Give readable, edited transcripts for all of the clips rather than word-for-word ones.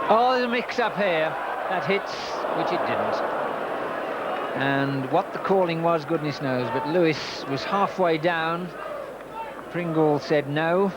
Oh, there's a mix-up here. That hits, which it didn't. And what the calling was, goodness knows, but Lewis was halfway down. Pringle said no.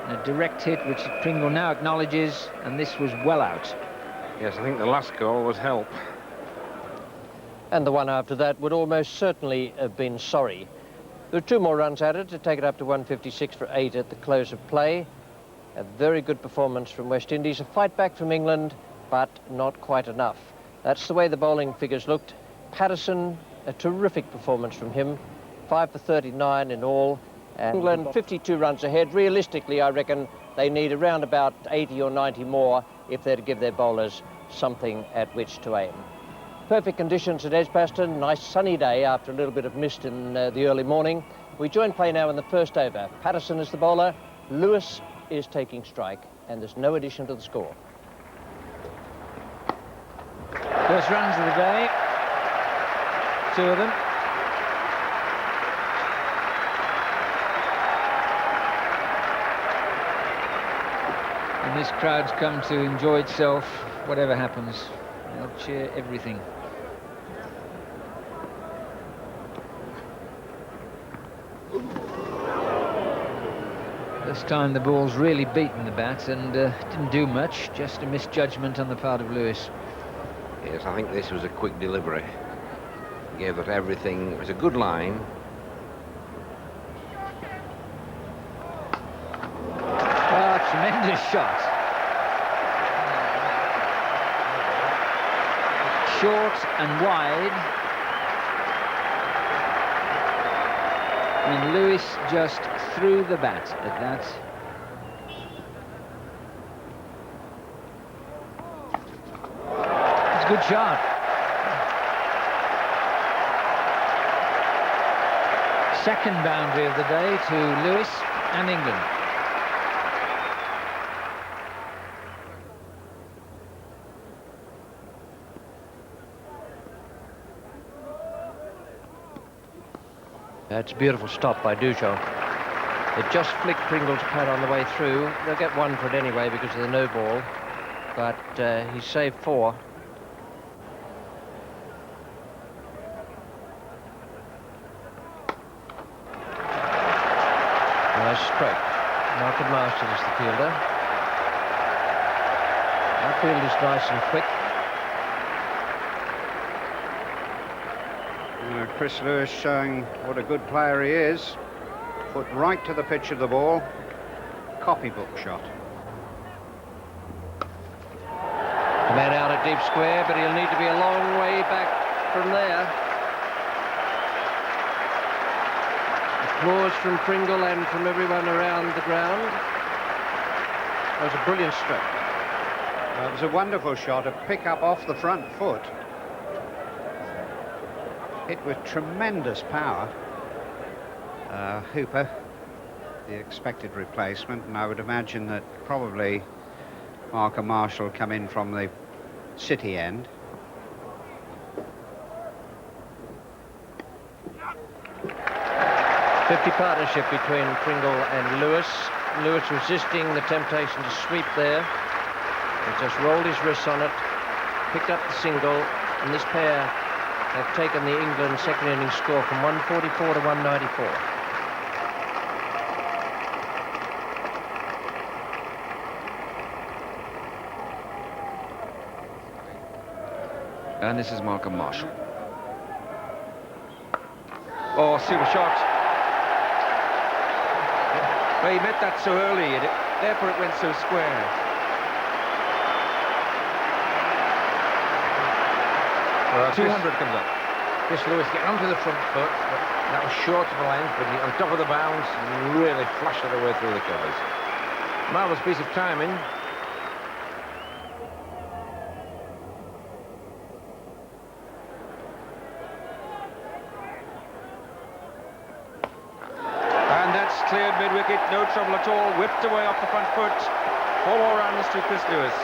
A direct hit, which Pringle now acknowledges, and this was well out. Yes, I think the last goal was help. And the one after that would almost certainly have been sorry. There are 2 more runs added to take it up to 156 for 8 at the close of play. A very good performance from West Indies. A fight back from England, but not quite enough. That's the way the bowling figures looked. Patterson, a terrific performance from him. 5 for 39 in all. And England 52 runs ahead. Realistically, I reckon they need around about 80 or 90 more if they're to give their bowlers something at which to aim. Perfect conditions at Edgbaston. Nice sunny day after a little bit of mist in the early morning. We join play now in the first over. Patterson is the bowler. Lewis is taking strike, and there's no addition to the score. First runs of the day. 2 of them. And this crowd's come to enjoy itself, whatever happens. They'll cheer everything. This time the ball's really beaten the bat and didn't do much, just a misjudgment on the part of Lewis. Yes, I think this was a quick delivery. Gave it everything. It was a good line. Oh, tremendous shot. Short and wide. And Lewis just threw the bat at that. It's a good shot. Second boundary of the day to Lewis and England. That's a beautiful stop by Dujo. It just flicked Pringle's pad on the way through. They'll get 1 for it anyway because of the no ball. But he saved 4. Nice stroke. Malcolm Marston is the fielder. That field is nice and quick. Chris Lewis showing what a good player he is. Foot right to the pitch of the ball. Copybook shot. The man out at deep square, but he'll need to be a long way back from there. Applause from Pringle and from everyone around the ground. That was a brilliant stroke. It was a wonderful shot, a pick up off the front foot. Hit with tremendous power. Hooper, the expected replacement, and I would imagine that probably Markham Marshall will come in from the City end. .50 partnership between Pringle and Lewis. Lewis resisting the temptation to sweep there. He just rolled his wrists on it, picked up the single, and this pair have taken the England second innings score from 144 to 194. And this is Malcolm Marshall. Oh, super shot. Well, he met that so early, therefore it went so square. Well, 200 comes up. Chris Lewis getting onto the front foot, but that was short of a length, but on top of the bounce, really flashed it away through the covers. Marvellous piece of timing. And that's cleared mid-wicket, no trouble at all, whipped away off the front foot. 4 more runs to Chris Lewis.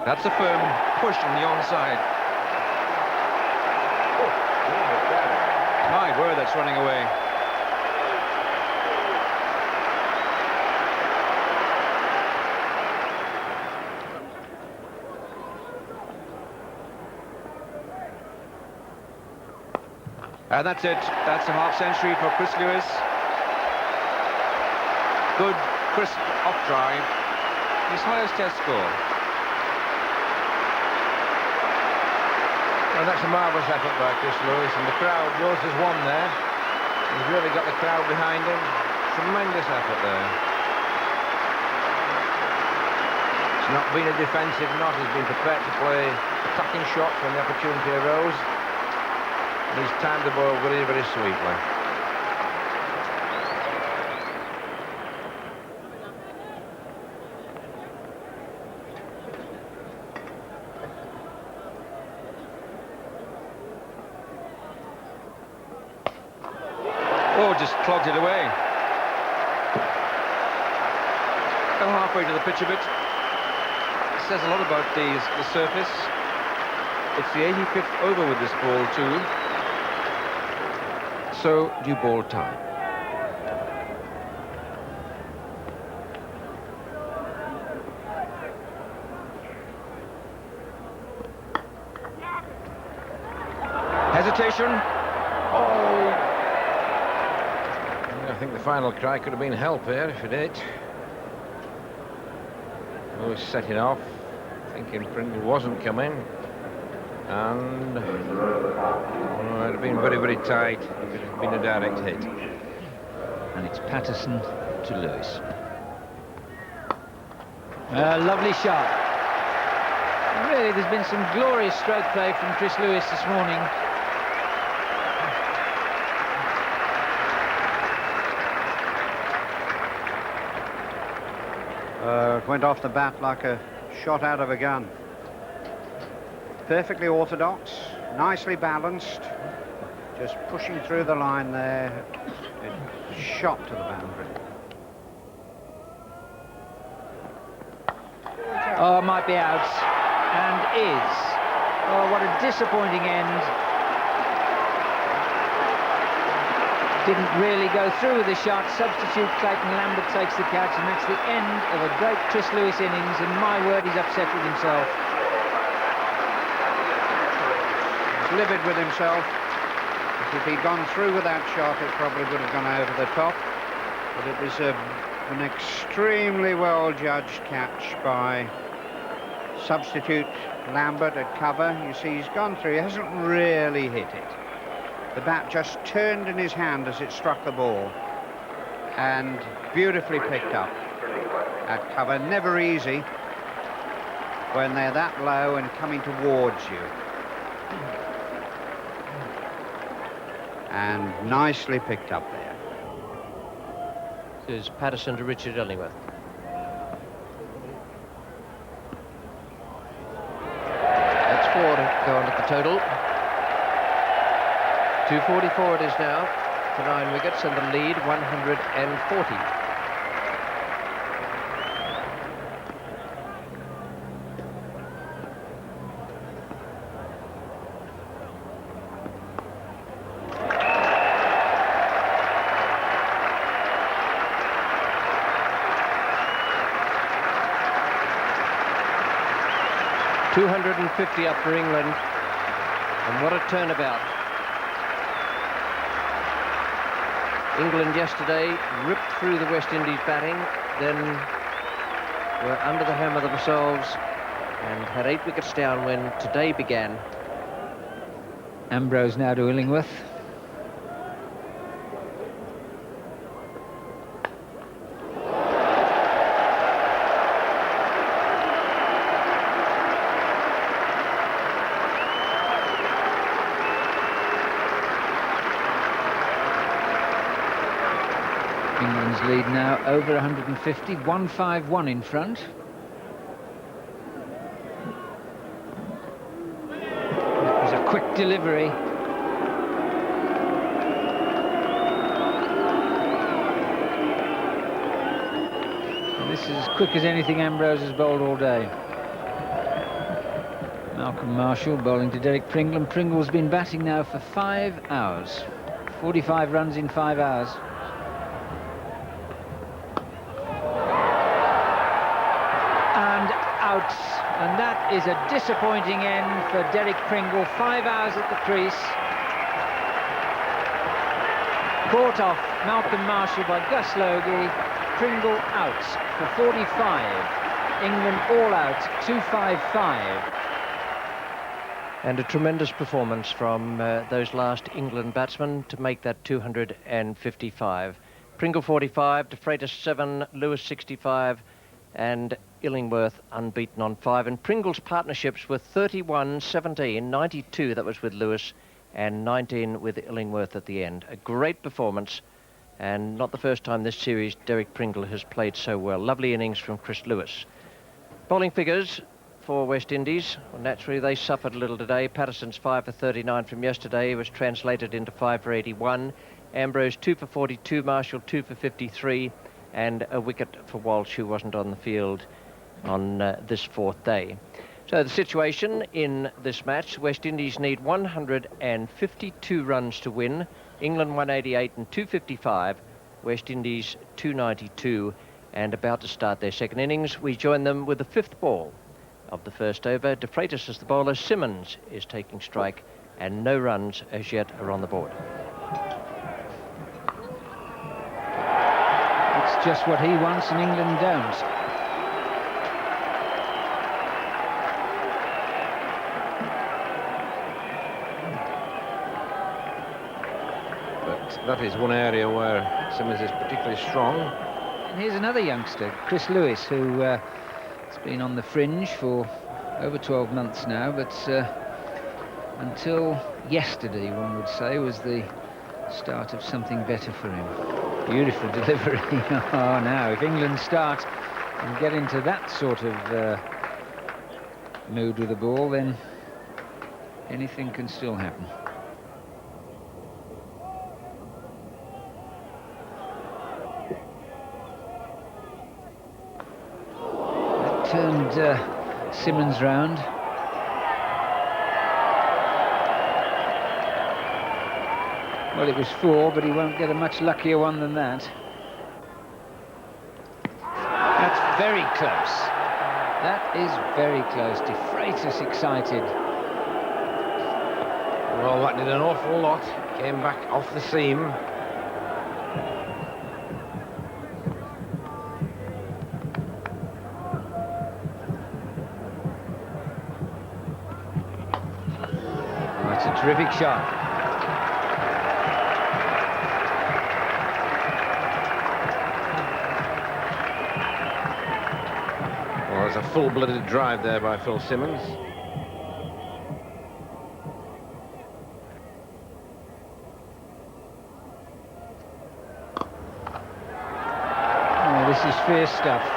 That's a firm push on the onside. it's running away. And that's it. That's a half century for Chris Lewis. Good, crisp off drive. His highest test score. Well, that's a marvellous effort by Chris Lewis, and the crowd, yours has won there. He's really got the crowd behind him. Tremendous effort there. It's not been a defensive knot. He's been prepared to play attacking shots when the opportunity arose. And he's timed the ball very, very sweetly. Oh, just clogged it away. Go halfway to the pitch a bit. It says a lot about the surface. It's the 85th over with this ball too. So, due ball time. Hesitation. Oh! I think the final cry could have been help here if it did. Lewis set it off, thinking Pringle wasn't coming. And it'd have been very, very tight if it had been a direct hit. And it's Patterson to Lewis. A lovely shot. Really, there's been some glorious stroke play from Chris Lewis this morning. It went off the bat like a shot out of a gun. Perfectly orthodox, nicely balanced, just pushing through the line there. It shot to the boundary. Oh, it might be out, and is. Oh, what a disappointing end. Didn't really go through with the shot. Substitute Clayton Lambert takes the catch, and that's the end of a great Chris Lewis innings, and my word, he's upset with himself. Livid with himself. If he'd gone through with that shot, it probably would have gone over the top. But it was an extremely well-judged catch by substitute Lambert at cover. You see, he's gone through. He hasn't really hit it. The bat just turned in his hand as it struck the ball. And beautifully picked up at cover. Never easy when they're that low and coming towards you. And nicely picked up there. This is Patterson to Richard Illingworth. That's 4 to go on at the total. 244 it is now for 9 wickets, and the lead 140. .250 up for England, and what a turnabout. England yesterday ripped through the West Indies batting, then were under the hammer themselves and had 8 wickets down when today began. Ambrose now to Illingworth. England's lead now over 150, 151 in front. That was a quick delivery. And this is as quick as anything Ambrose has bowled all day. Malcolm Marshall bowling to Derek Pringle, and Pringle's been batting now for 5 hours. 45 runs in 5 hours. And out. And that is a disappointing end for Derek Pringle. 5 hours at the crease. Caught off Malcolm Marshall by Gus Logie. Pringle out for 45. England all out, 255. And a tremendous performance from those last England batsmen to make that 255. Pringle 45, DeFREITAS 7, Lewis 65, and Illingworth unbeaten on 5. And Pringle's partnerships were 31, 17, 92, that was with Lewis, and 19 with Illingworth at the end. A great performance, and not the first time this series Derek Pringle has played so well. Lovely innings from Chris Lewis. Bowling figures for West Indies. Well, naturally, they suffered a little today. Patterson's 5 for 39 from yesterday was translated into 5 for 81. Ambrose 2 for 42, Marshall 2 for 53, and a wicket for Walsh, who wasn't on the field on this 4th day. So the situation in this match, West Indies need 152 runs to win. England 188 and 255. West Indies 292, and about to start their second innings. We join them with the 5th ball of the first over. DeFREITAS is the bowler, Simmons is taking strike, and no runs as yet are on the board. It's just what he wants and England don't. But that is one area where Simmons is particularly strong. And here's another youngster, Chris Lewis, who has been on the fringe for over 12 months now, but until yesterday, one would say, was the start of something better for him. Beautiful delivery. Oh, now, if England start and get into that sort of mood with the ball, then anything can still happen. Turned Simmons round. Well, it was 4, but he won't get a much luckier one than that. That's very close. That is very close. DeFREITAS excited. Well, that did an awful lot. Came back off the seam. Terrific shot. Well, there's a full-blooded drive there by Phil Simmons. Oh, this is fierce stuff.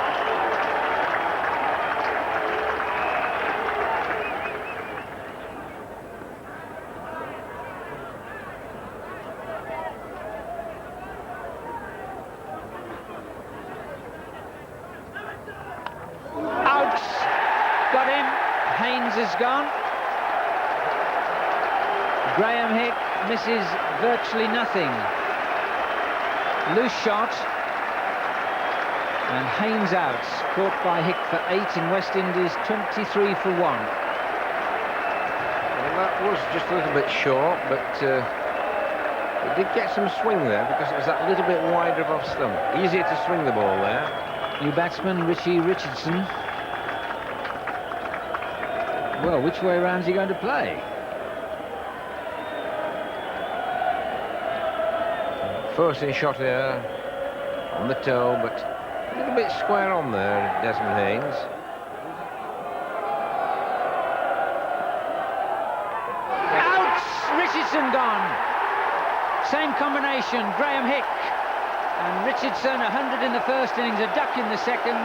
Gone. Graham Hick misses virtually nothing. Loose shot. And Haynes out. Caught by Hick for 8 in West Indies, 23 for 1. Well, that was just a little bit short, but it did get some swing there because it was that little bit wider of off stump. Easier to swing the ball there. New batsman Richie Richardson. Well, which way around is he going to play? Forcing shot here on the toe, but a little bit square on there, Desmond Haynes. Out! Richardson gone. Same combination, Graham Hick and Richardson. 100 in the first innings, a duck in the second.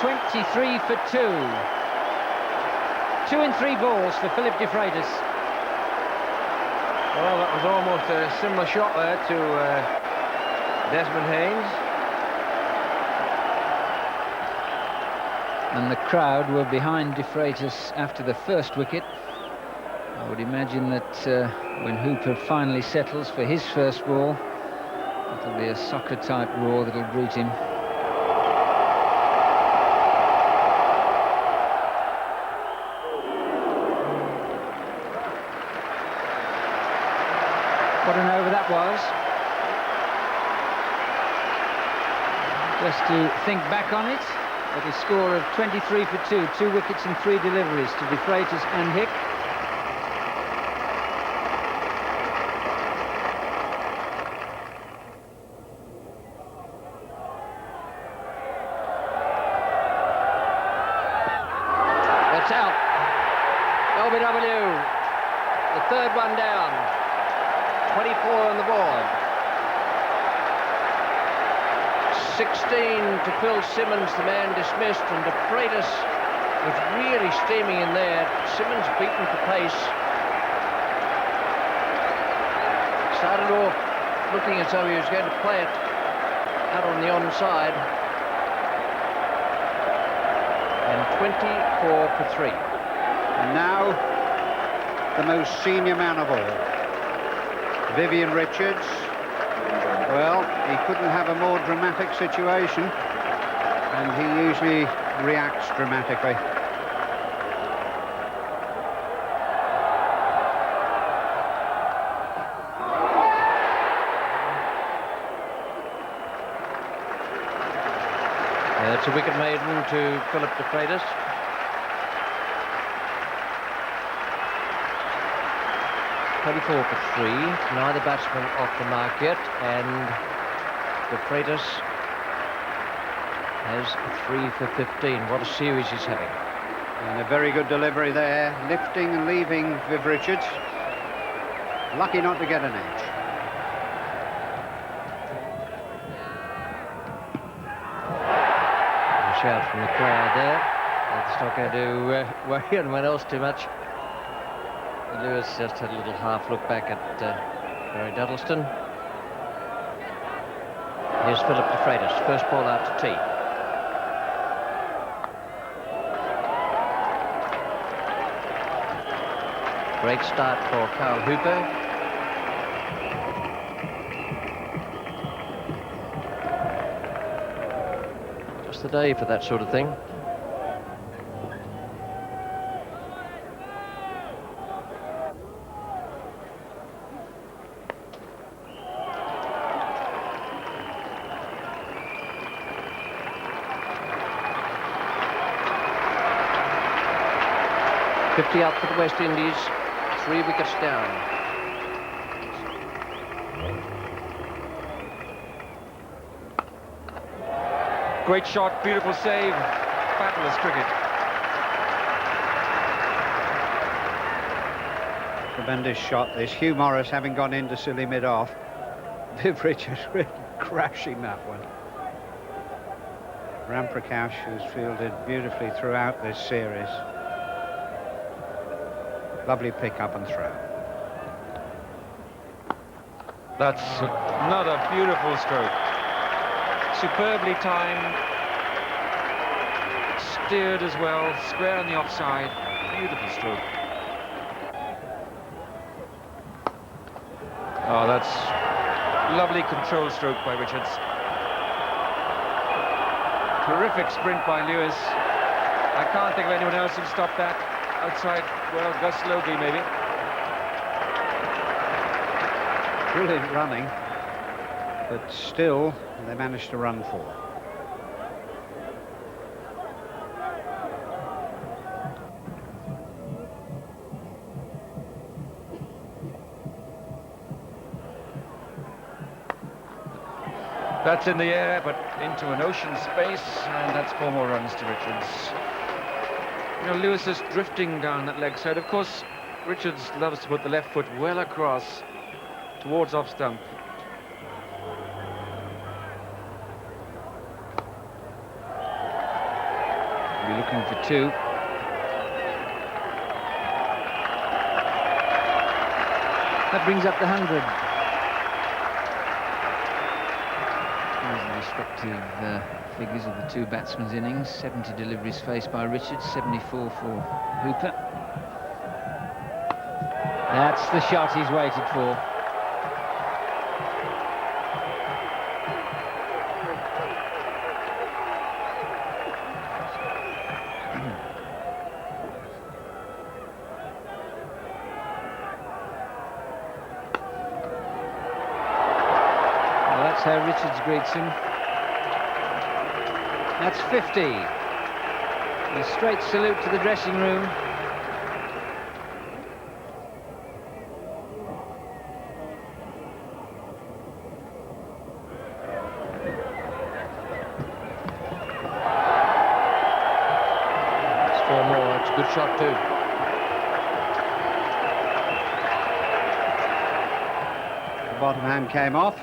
23 for 2. 2 in 3 balls for Philip DeFREITAS. Well, that was almost a similar shot there to Desmond Haynes. And the crowd were behind DeFREITAS after the first wicket. I would imagine that when Hooper finally settles for his first ball, it'll be a soccer-type roar that'll greet him. What an over that was. Just to think back on it, at a score of 23 for 2, 2 wickets and 3 deliveries to DeFREITAS and Hick. That's out. LBW, the third one down. 24 on the board. 16 to Phil Simmons, the man dismissed, and DeFREITAS was really steaming in there. Simmons beaten for pace. Started off looking as though he was going to play it out on the onside. And 24 for 3. And now, the most senior man of all, Vivian Richards. Well, he couldn't have a more dramatic situation, and he usually reacts dramatically. That's a wicket maiden to Philip DeFREITAS. .24 for 3, neither batsman off the mark yet, and DeFREITAS has 3 for 15. What a series he's having. And a very good delivery there, lifting and leaving Viv Richards. Lucky not to get an edge. A shout from the crowd there. It's not going to worry anyone else too much. Lewis just had a little half look back at Barry Duddleston. Here's Philip DeFREITAS, first ball out to tee. Great start for Carl Hooper. Just the day for that sort of thing. Up for the West Indies, 3 wickets down. Great shot, beautiful save, fabulous cricket. Tremendous shot this. Hugh Morris having gone into silly mid-off. Viv Richards really crashing that one. Ram Prakash has fielded beautifully throughout this series. Lovely pick up and throw. That's another beautiful stroke. Superbly timed. Steered as well, square on the offside. Beautiful stroke. Oh, that's lovely control stroke by Richards. Terrific sprint by Lewis. I can't think of anyone else who'd stop that. Outside, well, Gus Logie maybe. Brilliant running, but still they managed to run 4. That's in the air, but into an ocean space, and that's 4 more runs to Richards. You know, Lewis is drifting down that leg side. Of course, Richards loves to put the left foot well across towards off stump. We'll be looking for 2. That brings up the 100. These are the respective figures of the 2 batsmen's innings. 70 deliveries faced by Richards, 74 for Hooper. That's the shot he's waited for. Well, that's how Richards greets him. That's 50. A straight salute to the dressing room. Good shot too. The bottom hand came off.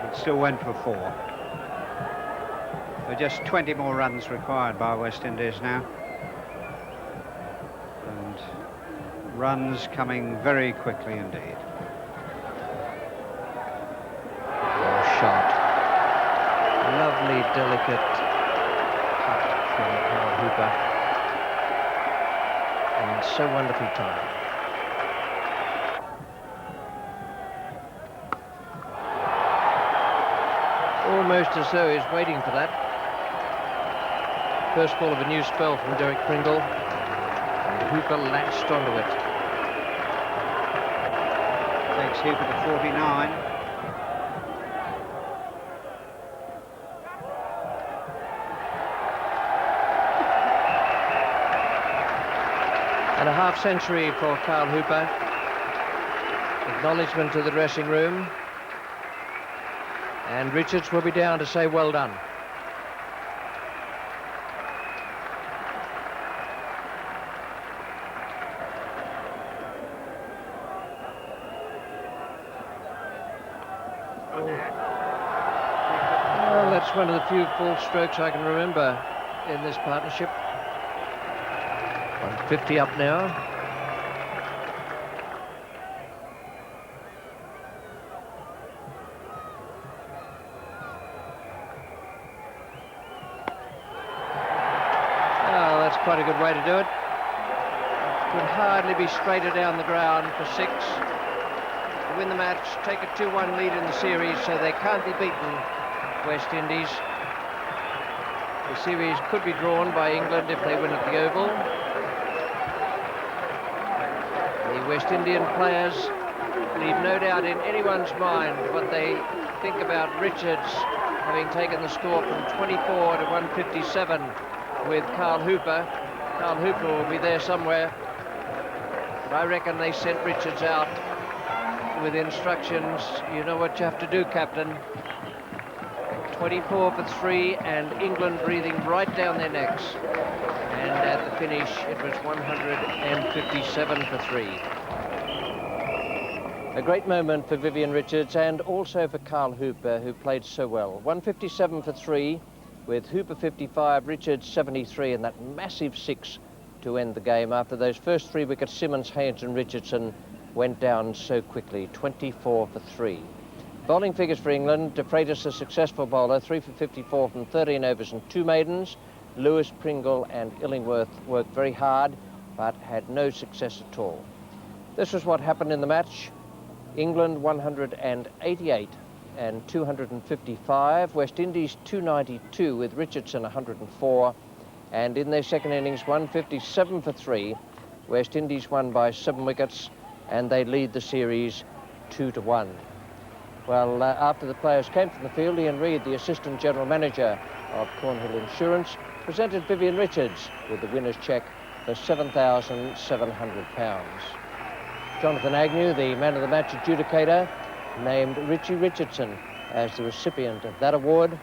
It still went for 4. There are just 20 more runs required by West Indies now. And runs coming very quickly indeed. Oh, shot. Lovely, delicate from Carl Hooper, and so wonderfully timed. Almost as though he's waiting for that. First ball of a new spell from Derek Pringle, and Hooper latched onto it. Takes Hooper to 49. And a half-century for Carl Hooper. Acknowledgement to the dressing room. And Richards will be down to say well done. Well, that's one of the few full strokes I can remember in this partnership. 150 up now. Oh, that's quite a good way to do it. Could hardly be straighter down the ground for 6. To win the match, take a 2-1 lead in the series, so they can't be beaten, West Indies. The series could be drawn by England if they win at the Oval. The West Indian players leave no doubt in anyone's mind what they think about Richards having taken the score from 24 to 157 with Carl Hooper. Carl Hooper will be there somewhere, but I reckon they sent Richards out with instructions. You know what you have to do, Captain. 24 for 3, and England breathing right down their necks. And at the finish, it was 157 for 3. A great moment for Vivian Richards and also for Carl Hooper, who played so well. 157 for 3, with Hooper 55, Richards 73, and that massive 6 to end the game after those first 3 wickets. Simmons, Haynes and Richardson went down so quickly. 24 for 3. Bowling figures for England: DeFREITAS, a successful bowler, 3 for 54 from 13 overs and 2 maidens. Lewis, Pringle and Illingworth worked very hard, but had no success at all. This was what happened in the match. England 188 and 255. West Indies 292 with Richardson 104. And in their second innings, 157 for 3. West Indies won by 7 wickets, and they lead the series 2-1. Well, after the players came from the field, Ian Reid, the Assistant General Manager of Cornhill Insurance, presented Vivian Richards with the winner's cheque for £7,700. Jonathan Agnew, the man of the match adjudicator, named Richie Richardson as the recipient of that award.